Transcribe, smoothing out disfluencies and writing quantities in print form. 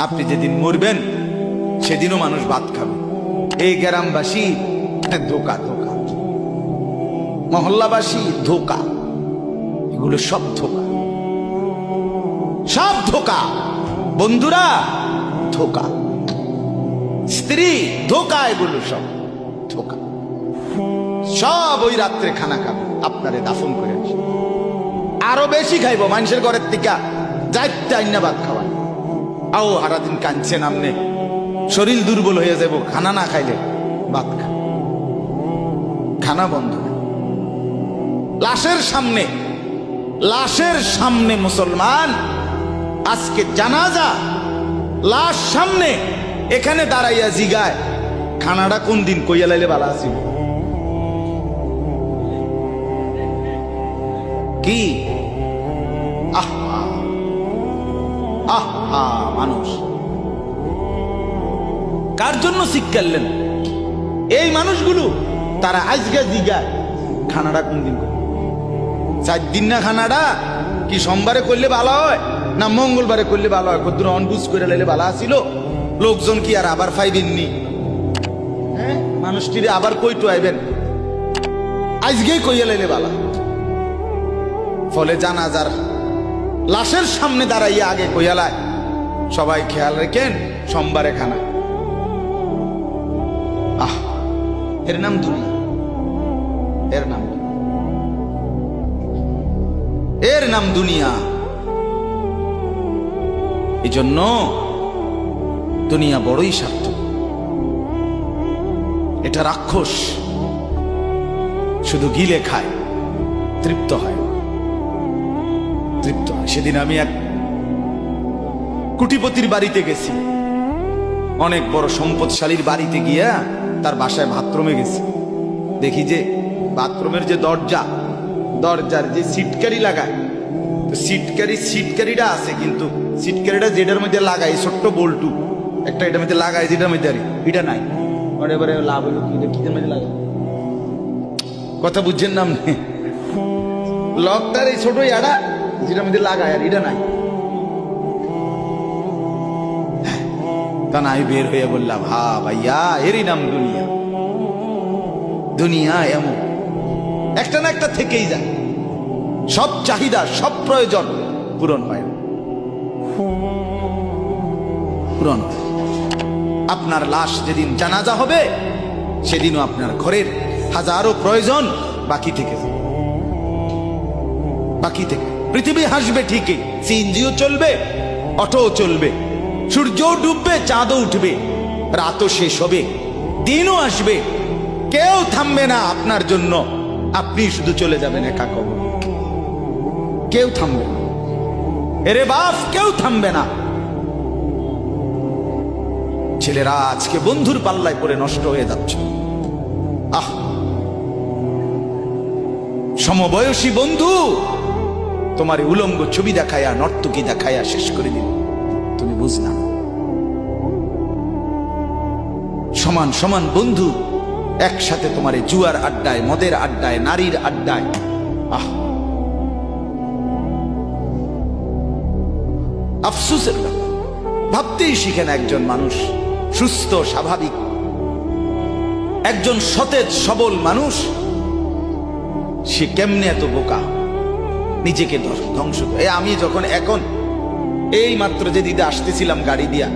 আপনি যেদিন মরবেন সেদিনও মানুষ ভাত খাবে। এই গ্রামবাসী ধোকা ধোকা, মহল্লাবাসী ধোকা, এগুলো সব ধোকা, সব ধোকা। বন্ধুরা ধোকা, স্ত্রী ধোকা, এগুলো সব ধোকা। সব ওই রাত্রে খানা খাবে, আপনারে দাফন করে আসে। আরো বেশি খাইব মানুষের ঘরের থেকে যাইতে আইনা ভাত খাওয়া। আও সারাদিন কাঁদছেন আমনে, শরীর দুর্বল হয়ে যাব খানা না খাইলে। ভাত খা, খানা বন্ধ। লাশের সামনে, লাশের সামনে মুসলমান আজকে জানাজা, লাশ সামনে, এখানে দাঁড়াইয়া জিগায় খানাটা কোন দিন কইয়া লাইলে ভালো আছিল। কি আহা আহা, মানুষ কার জন্য শিক্ষালেন? এই মানুষগুলো তারা আজকে জিগায় খানাটা কোন দিন। 4 দিন না খানাটা কি সোমবারে করলে ভালো হয় না মঙ্গলবারে করলে ভালো হয়? কদ্দুর অনবুঝ করে লাইলে ভালো আসিল। লোকজন কি আর আবার পাইবেননি? হ্যাঁ, মানুষটিরে আবার কইটু আইবেন, আজকেই কইয়া লাইলে ভালো। ফলে জানাজার লাশের সামনে দাঁড়াইয়া আগে কইয়ালায় সবাই খেয়াল রেখেন সোমবারে খানা। আহ, এর নাম দুনিয়া, এর নাম, এর নাম দুনিয়া। এই জন্য দুনিয়া বড়ই স্বার্থ, এটা রাক্ষস, শুধু গিলে খায়, তৃপ্ত হয়, তৃপ্ত হয়। সেদিন আমি এক কুটিপতির বাড়িতে গেছি, অনেক বড় সম্পদশালীর বাড়িতে গিয়া তার বাসায় বাথরুমে গেছি। দেখি যে বাথরুমের যে দরজা, দরজার যে সিটকারি লাগায়, তো সিটকারিটা আছে, কিন্তু সিটকারিটা যেটার মধ্যে লাগাই ছোট্ট বল্টু একটা, এটার মধ্যে লাগাই যেটার মধ্যে এটা নাই। এবারে লাভ হলো কি, কিদের মধ্যে লাগাই, কথা বুঝছেন না? লকটার এই ছোট ইয়াটা যেটার মধ্যে লাগায় আর এটা নাই। তা নাই বের হয়ে বললাম, হা ভাইয়া, এরই নাম দুনিয়া। দুনিয়া এমন একটা না একটা থেকেই যায়, সব চাহিদা, সব প্রয়োজন পূরণ হয় না, পূরণ। আপনার লাশ যেদিন জানাজা হবে সেদিনও আপনার ঘরের হাজারো প্রয়োজন বাকি থেকে যাবে, বাকি থেকে। পৃথিবী হাসবে ঠিকই, সিএনজিও চলবে, অটোও চলবে, সূর্যও ডুববে, চাঁদও উঠবে, রাতও শেষ হবে, দিনও আসবে, কেউ থামবে না আপনার জন্য। আপনি শুধু চলে যাবেন একা কবর, কেউ থামবে না। এরে বাপ, কেউ থামবে না। ছেলেরা আজকে বন্ধুর পাল্লায় পড়ে নষ্ট হয়ে যাচ্ছে। আহ, সমবয়সী বন্ধু তোমার উলঙ্গ ছবি দেখায়া, নর্তকী দেখায়া শেষ করে দিল, তুমি বুঝনা। সমান সমান বন্ধু একসাথে তোমার জুয়ার আড্ডায়, মদের আড্ডায়, নারীর আড্ডায়। আহ, আফসোসের ব্যাপার। ভাবতেই শিখে না একজন মানুষ, সুস্থ স্বাভাবিক একজন সতেজ সবল মানুষ, সে কেমনে এত বোকা, নিজেকে ধ্বংস করে। আমি যখন এখন এই মাত্র যে দিদা আসতেছিলাম গাড়ি দিয়া,